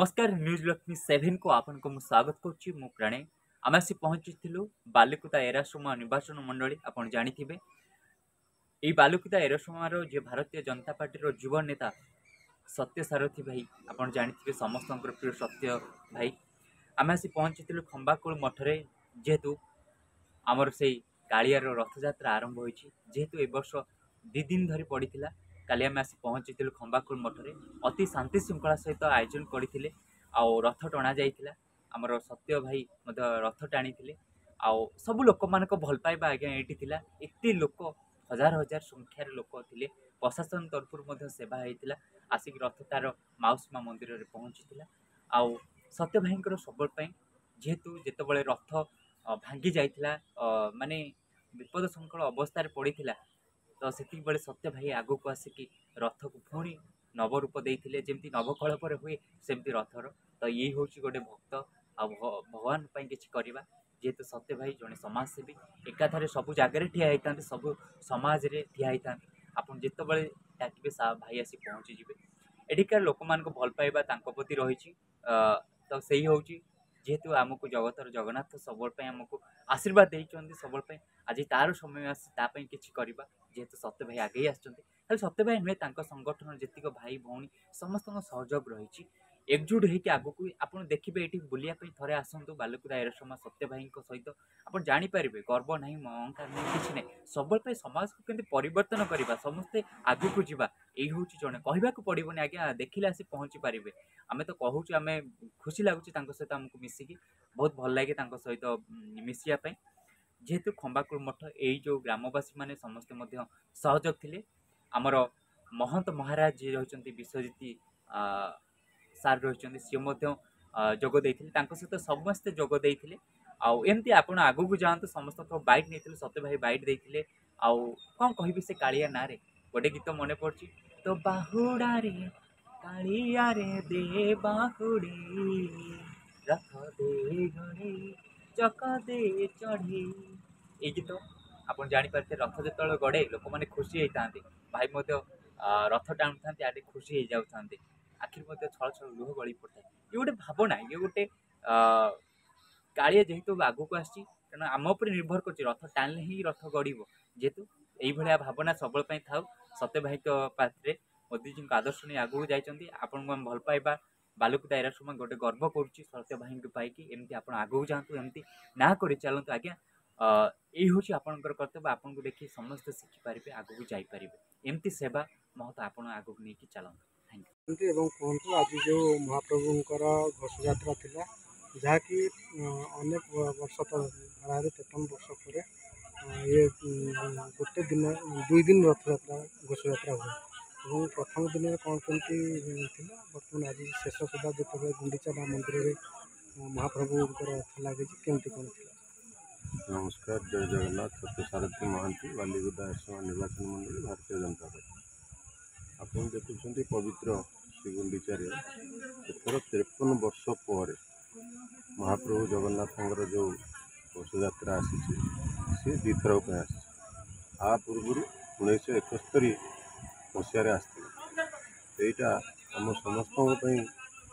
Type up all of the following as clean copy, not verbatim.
नमस्कार न्यूज लक्ष्मी 7 को आपन को स्वागत करुच्ची मु प्रणय आम आसी पहुंचीलु बालिकुदा एरासोमा निर्वाचन मंडली आपन जानिथिबे एई बालिकुदा एरासोमार जे भारतीय जनता पार्टी रो युवा नेता सत्य सारथी भाई आपन जानिथिबे समस्त प्रिय सत्य भाई आम आसी पहुंचीलु खंबाकुल मठरे जेहेतु आमर से कालियार रथ यात्रा आरंभ होईची जेहेतु ए वर्ष 2 दिन धरी पड़ीथिला काली आम आसी पहुंची खंबाकुल मठरे अति शांति श्रृंखला सहित आयोजन करते रथ टणा जाइथिला आमर सत्य भाई रथ टाणी सब लोक मान भल पाइबा आज्ञा ये एत लोक हजार हजार संख्यार लोक थे प्रशासन तरफ सेवा होता आसिक रथ तार माउसीमा मंदिर में पहुँची आउ सत्य भाई सबल जेहेतु जिते रथ भांगी जाइथिला माने विपद संकट अवस्था पड़ीथिला तो से सत्य भाई आग को आसिक रथ को पुणी नवरूप देते जमी नवकलपर हुए सेमती रथर तो ये हूँ गोटे भक्त आ भगवान किसी करवा जेहेतु सत्य भाई जड़े समाजसेवी एकाधारे सबू जगार ठिया होता सब समाज रे ठिया होता आप जिते डाके भाई आसी पहुँची जी एटिकार लोक मान भल पाइबा प्रति रही तो से हूँ जेहेतु आमको जगतर जगन्नाथ सबल आमको आशीर्वाद देते सबल आज तार समय आसी किसी करवा जेहेतु सत्य भाई आगे आसते सत्य भाई नुहे संगठन जीक भाई भौणी समस्त सहयोग रही एकजुट होकर आग को आप देखिए ये बुलाया थे आसतु बालिकुदा एरासोमा सत्य भाई सहित आप जापर गर्व ना अहंकार ना कि ना सबल समाज को केमती परिवर्तन करवा समस्ते आग को जावा यही हूँ जड़े कहवाक पड़ोनी आज्ञा देखिले आसी पहुँची पारे आम तो कहूँ आम खुशी लगुच सहित आमको मिसिकी बहुत भल लगे सहित मिसापी जेहेतु खंबाकुल मठ यही जो ग्रामवासी मैंने समस्ते सहयोग थे आमर महंत महाराज जी रही विश्वजीत सार रही सी जोगदे सहित समस्ते जोगदे आमती आप आग को जातु समस्त बैट नहीं सत्य भाई बैट देते कौन कह से कालिया ना रे गोटे गीत मन पड़ी तो बाहुड़ा रे कालिया रे दे बाहुड़ी रथ दे गड़ी चक दे चढ़ी ये गीत आप जापारे रथ जो गड़े लोक मैंने खुशी होता भाई रथ टाणु था आटे खुशी हो जाता आखिर छल छल लुह गली पड़ता ये गोटे भावना ये गोटे कालिया जेहेतु आग को आसी तेणु आम उपर निर्भर कर रथ टाणिले ही रथ गड़ जेहेतु ये भावना सबल था सत्य भाई पाखे मोदी जी आदर्श नहीं आगू जाइए आपन को भल पाइबा बालिकुदा एरासोमा गोटे गर्व करुच्ची सत्य भाई पाई एमती आप आगू जातु एमती ना कर चलतु आज्ञा यही हूँ आपंकर कर्तव्य आपन को देखिए समस्ते शिखिपारे आग को जापर एमती सेवा महत आप आग को नहीं चलते थैंक यू कहतु आज जो महाप्रभुंकर घोष यात्रा थिला जहाँकि अनेक वर्ष तो 53 वर्ष पर ये गोटे दिन 2 दिन रथ यात्रा घोष यात्रा हुए और प्रथम दिन कौन कमी बर्तमान आज शेष सुधा जो गुंडीचा मंदिर में महाप्रभुंकर रथ लगे केमती कौन थी। नमस्कार जय जगन्नाथ सत्य सारथी महांती बालिकुदा एरासोमा निर्वाचन मंडली भारतीय जनता पार्टी आप देखुं पवित्र श्रीगुंडीचारे एथर 53 वर्ष पर महाप्रभु जगन्नाथ जो घोष यात्रा आसी सी द्विथर आ पूर्व 1971 मसीह आसता यहाँ आम समस्त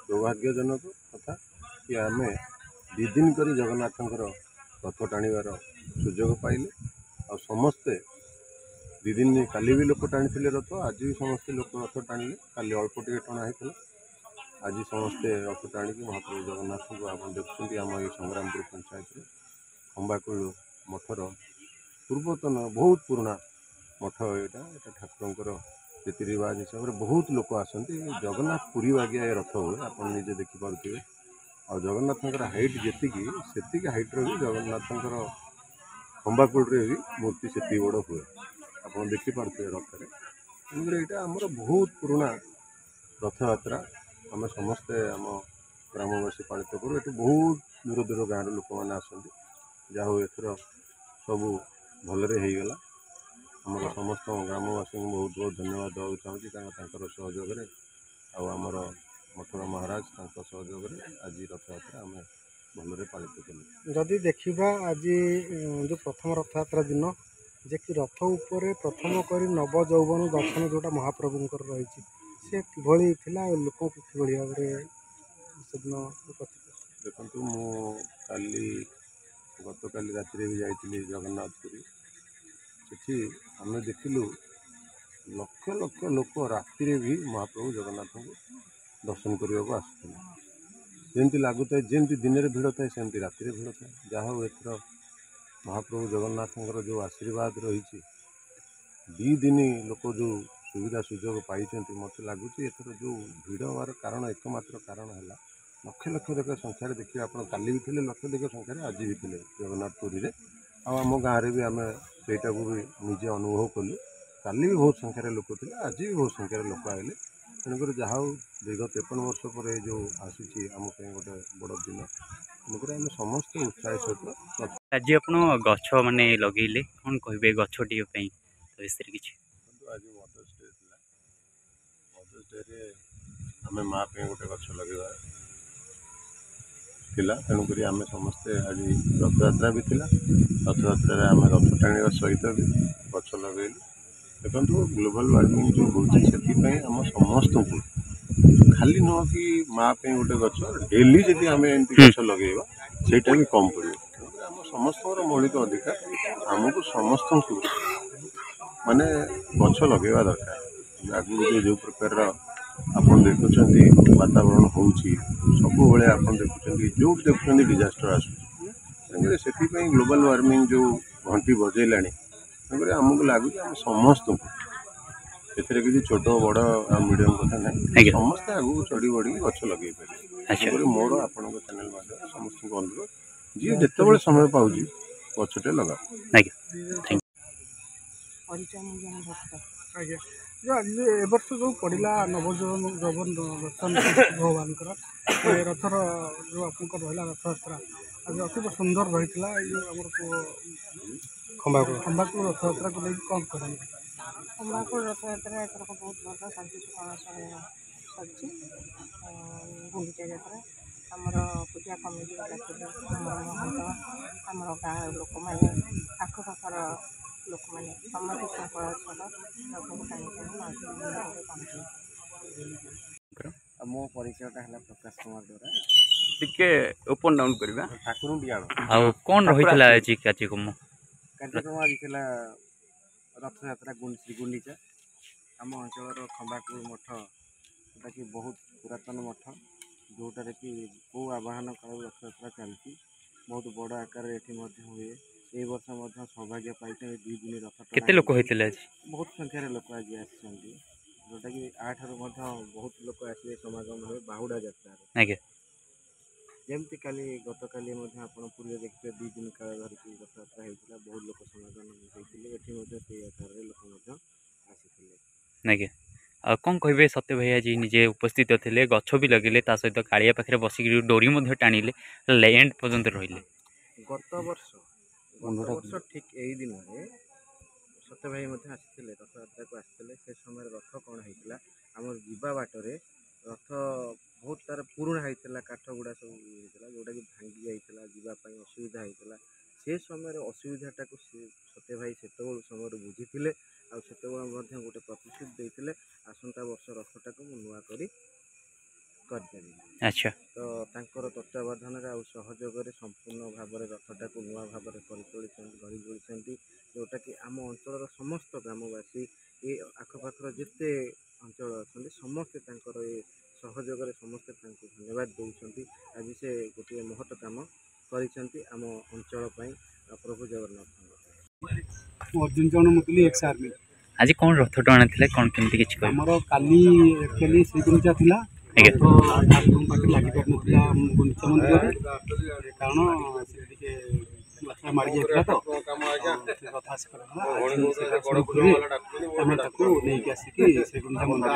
सौभाग्यजनक कथा कि आम 2 दिन कर जगन्नाथ रथ टाणीबार सुजोग पाइले आ समस्ते 2 दिन काली भी लोक टाणी रथ आज भी समस्ते लोक रथ टाणिले काली अल्प टे टणा होता आज समस्ते रथ टाणिक महाप्रभु जगन्नाथ को आप देखुं आम ये संग्रामपुर पंचायत खंबाकुल मठर पूर्वतन बहुत पुराना मठ यहाँ ठाकुर रीति रिवाज हिसाब से बहुत लोक आसती जगन्नाथ पुरी बागिया ये रथ हुए आप निजे देखिपे और जगन्नाथ हाइट जी हाइट्र भी जगन्नाथ खंबाकुल भी मूर्ति से बड़ हुए आप देखिपे रथ में यहाँ आमर बहुत पुराना रथ यात्रा आम समस्ते आम ग्रामवासी पालित करूँ ये बहुत दूर दूर गाँव लोक मैंने आसती जहाँ एथर सबू भलरे होगला आमर समस्त ग्रामवासी को बहुत बहुत धन्यवाद देवा चाहिए सहयोग आमर मठर महाराज सहयोग आज रथ यात्रा आम भलरे पालित कलु। जदि देखा आज जो प्रथम रथ यात्रा दिन जे कि रथ उपर प्रथम कर नव यौवन दर्शन जोटा महाप्रभुंकर रही सी किभली लोक किभली भाव ସେଦିନ ଉପସ୍ଥିତ? ଦେଖନ୍ତୁ ମୁଁ ଗତକାଲି ରାତିରେ ବି ଯାଇଥିଲି ଜଗନ୍ନାଥପୁରୀ। ସେଠି ଆମେ ଦେଖିଲୁ ଲକ୍ଷ ଲକ୍ଷ ଲୋକ ରାତିରେ ବି ମହାପ୍ରଭୁ ଜଗନ୍ନାଥଙ୍କୁ ଦର୍ଶନ କରିବାକୁ ଆସୁଥିଲେ। ଯେମିତି ଲାଗୁଥାଏ ଯେମିତି ଦିନରେ ଭିଡ଼ ଥାଏ ସେମିତି ରାତିରେ ଭିଡ଼ ଥାଏ। ଯାହା ହଉ ଏଥର ମହାପ୍ରଭୁ ଜଗନ୍ନାଥଙ୍କର ଯେଉଁ ଆଶୀର୍ବାଦ ରହିଛି, 2 ଦିନ ଲୋକ ଯେଉଁ ସୁବିଧା ସୁଯୋଗ ପାଇଛନ୍ତି, ମୋତେ ଲାଗୁଛି ଏଥର ଯେଉଁ ଭିଡ଼ ହେବାର କାରଣ ଏକମାତ୍ର କାରଣ ହେଲା ଲକ୍ଷ ଲକ୍ଷ ସଂଖ୍ୟାରେ ଦେଖିବେ ଆପଣ କାଲି ବି ଥିଲେ, ଲକ୍ଷ ଲକ୍ଷ ସଂଖ୍ୟାରେ ଆଜି ବି ଥିଲେ ଜଗନ୍ନାଥ ପୁରୀରେ। ଆଉ ଆମ ଗାଁରେ ବି ଆମେ ସେଇଟାକୁ ବି ନିଜେ ଅନୁଭବ କଲୁ। କାଲି ବି ବହୁତ ସଂଖ୍ୟାରେ ଲୋକ ଥିଲେ, ଆଜି ବି ବହୁତ ସଂଖ୍ୟାରେ ଲୋକ ଆସିଲେ। ତେଣୁକରି ଯାହା ହଉ ଦୀର୍ଘ 53 ବର୍ଷ ପରେ ଯେଉଁ ଆସୁଛି ଆମ ପାଇଁ ଗୋଟେ ବଡ଼ ଦିନ, ତେଣୁକରି ଆମେ ସମସ୍ତେ ଉତ୍ସାହ ସହିତ। ଆଜି ଆପଣ ଗଛ ମାନେ ଲଗେଇଲେ, କ'ଣ କହିବେ ଗଛଟିଏ ପାଇଁ ବିଷୟରେ କିଛି? ଆଜି ମଦର୍ସ ଡେ ଥିଲା। ମଦର୍ସ ଡେରେ ଆମେ ମା' ପାଇଁ ଗୋଟେ ଗଛ ଲଗେଇବା ଥିଲା। ତେଣୁକରି ଆମେ ସମସ୍ତେ ଆଜି ରଥଯାତ୍ରା ବି ଥିଲା, ରଥଯାତ୍ରାରେ ଆମେ ରଥ ଟାଣିବା ସହିତ ବି ଗଛ ଲଗେଇଲୁ। ଦେଖନ୍ତୁ ଗ୍ଲୋବାଲ୍ ୱାର୍ମିଂ ଯେଉଁ ହେଉଛି, ସେଥିପାଇଁ ଆମ ସମସ୍ତଙ୍କୁ ଖାଲି ନୁହଁ କି ମା' ପାଇଁ ଗୋଟେ ଗଛ, ଡେଲି ଯଦି ଆମେ ଏମିତି ଗଛ ଲଗେଇବା ସେଇଟା ବି କମ୍ ପଡ଼ିବ। ତେଣୁକରି ଆମ ସମସ୍ତଙ୍କର ମୌଳିକ ଅଧିକାର, ଆମକୁ ସମସ୍ତଙ୍କୁ ମାନେ ଗଛ ଲଗେଇବା ଦରକାର। ଆଗକୁ ଯେଉଁ ପ୍ରକାରର ଆପଣ ଦେଖୁଛନ୍ତି ବାତାବରଣ ହେଉଛି, ସବୁବେଳେ ଆପଣ ଦେଖୁଛନ୍ତି ଯେଉଁଠି ଦେଖୁଛନ୍ତି ଡିଜାଷ୍ଟର ଆସୁଛି। ତେଣୁକରି ସେଥିପାଇଁ ଗ୍ଲୋବାଲ୍ ୱାର୍ମିଂ ଯେଉଁ ଘଣ୍ଟି ବଜେଇଲାଣି, ତେଣୁକରି ଆମକୁ ଲାଗୁଛି ଆମେ ସମସ୍ତଙ୍କୁ, ଏଥିରେ କିଛି ଛୋଟ ବଡ଼ ମିଡ଼ିୟମ୍ କଥା ନାହିଁ, ସମସ୍ତେ ଆଗକୁ ଚଢ଼ି ବଢ଼ିକି ଗଛ ଲଗେଇ ପାରିବେ। ତେଣୁକରି ମୋର ଆପଣଙ୍କ ଚ୍ୟାନେଲ୍ ମାଧ୍ୟମରେ ସମସ୍ତଙ୍କୁ ଅନୁରୋଧ, ଯିଏ ଯେତେବେଳେ ସମୟ ପାଉଛି ଗଛଟେ ଲଗାଅ। ଆଜ୍ଞା, ଆଜ୍ଞା, ଆଜି ଏ ବର୍ଷ ଯେଉଁ ପଡ଼ିଲା ଜଗନ୍ନାଥ ଭଗବାନଙ୍କର ରଥର ଯେଉଁ ଆପଣଙ୍କର ରହିଲା ରଥଯାତ୍ରା, ଆଜି ଅତି ସୁନ୍ଦର ରହିଥିଲା। ଏଇ ଯେଉଁ ଆମର ଖମ୍ବାକୁଳ ରଥଯାତ୍ରାକୁ ନେଇକି କ'ଣ କରନ୍ତି? ଖମ୍ବାକୁଳ ରଥଯାତ୍ରା ଏଥରକ ବହୁତ ଭଲ ଶାନ୍ତି ଶୃଙ୍ଖଳା ସରିଛି। ଗୁଣ୍ଡିଚା ଯାତ୍ରା ଆମର ପୂଜା କମିଟି ଡାକିଲେ, ଆମର ମହନ୍ତ, ଆମର ଗାଁ ଲୋକମାନେ, ଆଖପାଖର ଲୋକମାନେ ସମସ୍ତେ ଶୃଙ୍ଖଳା ସହ ଲୋକଙ୍କୁ ଟାଣି ମାଉସୀ ମନ୍ଦିରରେ ପହଞ୍ଚିଲେ। ମୋ ପରିଚୟଟା ହେଲା ପ୍ରକାଶ କୁମାର ଦ୍ୱାରା। ଟିକେ ଓପନ୍ ଡାଉନ୍ କରିବା। ଠାକୁରଙ୍କୁ ଟିକେ ଆଣ। ଆଉ କ'ଣ ରହିଥିଲା ଆଜି କାର୍ଯ୍ୟକ୍ରମ? କାର୍ଯ୍ୟକ୍ରମ ଆଜି ଥିଲା ରଥଯାତ୍ରା ଶ୍ରୀ ଗୁଣ୍ଡିଚା। ଆମ ଅଞ୍ଚଳର ଖମ୍ବାକୁଳ ମଠ, ଯେଉଁଟାକି ବହୁତ ପୁରାତନ ମଠ, ଯେଉଁଟାରେ କି କେଉଁ ଆବାହନ କାଳରୁ ରଥଯାତ୍ରା ଚାଲିଛି। ବହୁତ ବଡ଼ ଆକାରରେ ଏଠି ମଧ୍ୟ ହୁଏ। এই ବର୍ଷ ମଧ୍ୟ ସୌଭାଗ୍ୟ ପାଇଛନ୍ତି 2 ଦିନ ରଥ ଟଣା। କେତେ ଲୋକ ହେଇଥିଲେ ଆଜି? ବହୁତ ସଂଖ୍ୟାରେ ଲୋକ ଆଜି ଆସିଛନ୍ତି, ଯେଉଁଟାକି ଆଠାରୁ ମଧ୍ୟ ବହୁତ ଲୋକ ଆସିବେ ସମାଗମ ହେବେ ବାହୁଡ଼ା ଯାତ୍ରାରେ। ଆଜ୍ଞା, ଯେମିତି ଗତକାଲି ମଧ୍ୟ ଆପଣ ପୁରୀରେ ଦେଖିବେ 2 ଦିନ କାଳ ଧରିକି ରଥଯାତ୍ରା ହେଇଥିଲା, ବହୁତ ଲୋକ ସମାଗମ ହେଇଥିଲେ। ଏଠି ମଧ୍ୟ ସେଇ ଆକାରରେ ଲୋକ ମଧ୍ୟ ଆସିଥିଲେ। ଆଜ୍ଞା। ଆଉ କ'ଣ କହିବେ? ସତ୍ୟ ଭାଇ ଆଜି ନିଜେ ଉପସ୍ଥିତ ଥିଲେ, ଗଛ ବି ଲଗେଇଲେ, ତା ସହିତ କାଳିଆ ପାଖରେ ବସିକି ଡୋରି ମଧ୍ୟ ଟାଣିଲେ, ଏଣ୍ଡ ପର୍ଯ୍ୟନ୍ତ ରହିଲେ। ଗତ ବର୍ଷ ଠିକ୍ ଏଇ ଦିନରେ ସତ୍ୟ ଭାଇ ମଧ୍ୟ ଆସିଥିଲେ, ରଥଯାତ୍ରାକୁ ଆସିଥିଲେ। ସେ ସମୟରେ ରଥ କ'ଣ ହେଇଥିଲା, ଆମର ଯିବା ବାଟରେ ରଥ ବହୁତ ତାର ପୁରୁଣା ହେଇଥିଲା, କାଠ ଗୁଡ଼ା ସବୁ ହେଇଥିଲା, ଯେଉଁଟାକି ଭାଙ୍ଗି ଯାଇଥିଲା, ଯିବା ପାଇଁ ଅସୁବିଧା ହେଇଥିଲା। ସେ ସମୟରେ ଅସୁବିଧାଟାକୁ ସତ୍ୟ ଭାଇ ସେତେବେଳ ସମୟରେ ବୁଝିଥିଲେ, ଆଉ ସେତେବେଳେ ମଧ୍ୟ ଗୋଟେ ପ୍ରତିଶ୍ରୁତି ଦେଇଥିଲେ, ଆସନ୍ତା ବର୍ଷ ରଥଟାକୁ ମୁଁ ନୂଆ କରିପାରିବି। ଆଚ୍ଛା, ତ ତାଙ୍କର ତତ୍ତ୍ୱାବଧାନରେ ଆଉ ସହଯୋଗରେ ସମ୍ପୂର୍ଣ୍ଣ ଭାବରେ ରଥଟାକୁ ନୂଆ ଭାବରେ ଗଢ଼ି ତୋଳିଛନ୍ତି, ଯେଉଁଟାକି ଆମ ଅଞ୍ଚଳର ସମସ୍ତ ଗ୍ରାମବାସୀ, ଏ ଆଖପାଖର ଯେତେ ଅଞ୍ଚଳ ଅଛନ୍ତି, ସମସ୍ତେ ତାଙ୍କର ଏ ସହଯୋଗରେ ସମସ୍ତେ ତାଙ୍କୁ ଧନ୍ୟବାଦ ଦେଉଛନ୍ତି। ଆଜି ସେ ଗୋଟିଏ ମହତ କାମ କରିଛନ୍ତି ଆମ ଅଞ୍ଚଳ ପାଇଁ, ପ୍ରଭୁ ଜଗନ୍ନାଥଙ୍କ ପାଇଁ। ଅର୍ଜୁନ ଚରଣ ମୁଦୁଲି, ଏକ୍ସ ଆର୍ମି। ଆଜି କ'ଣ ରଥ ଟଣା ଥିଲା, କ'ଣ କେମିତି କିଛି କହିବେ? ଆମର କାଲି ଆକ୍ଚୁଆଲି ଶ୍ରୀଗୁଣ୍ଡିଚା ଥିଲା, ଠାକୁରଙ୍କ ପାଖରେ ଲାଗିପାରିନଥିଲା ଗୁଣ୍ଡିଚା ମନ୍ଦିରରେ, କାରଣ ସେ ଟିକେ ବର୍ଷା ମାଡ଼ି ଯାଇଥିଲା। ତ ସେ କଥା ଆସି ପାରୁଥିଲା। ଆମେ ତାକୁ ନେଇକି ଆସିକି ଶ୍ରୀଗୁଣ୍ଡିଚା ମନ୍ଦିର।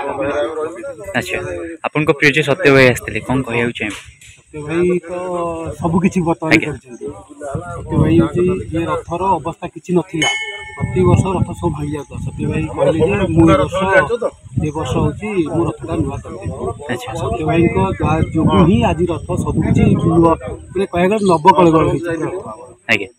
ଆଚ୍ଛା, ଆପଣଙ୍କ ପ୍ରିୟ ଯେ ସତ୍ୟ ଭାଇ ଆସିଥିଲେ, କ'ଣ କହିବାକୁ ଚାହିଁବେ? ସତ୍ୟ ଭାଇ ତ ସବୁକିଛି ବର୍ତ୍ତମାନ କରିଛନ୍ତି। ସତ୍ୟ ଭାଇ ହେଉଛି ଏ ରଥର ଅବସ୍ଥା କିଛି ନଥିଲା, ପ୍ରତିବର୍ଷ ରଥ ସବୁ ଭାଙ୍ଗି ଯାଉଥିଲା। ସତ୍ୟ ଭାଇ କହିଲେ ଯେ ମୁଁ ଏ ବର୍ଷ ହେଉଛି ମୁଁ ରଥଟା ନୂଆ କରିଦେବି। ସତ୍ୟ ଭାଇଙ୍କ ଯୋଗୁଁ ହିଁ ଆଜି ରଥ ସବୁକିଛି କହିବାକୁ ଗଲେ ନବକଳେବର ହେଇଛି ରଥ। ଆଜ୍ଞା।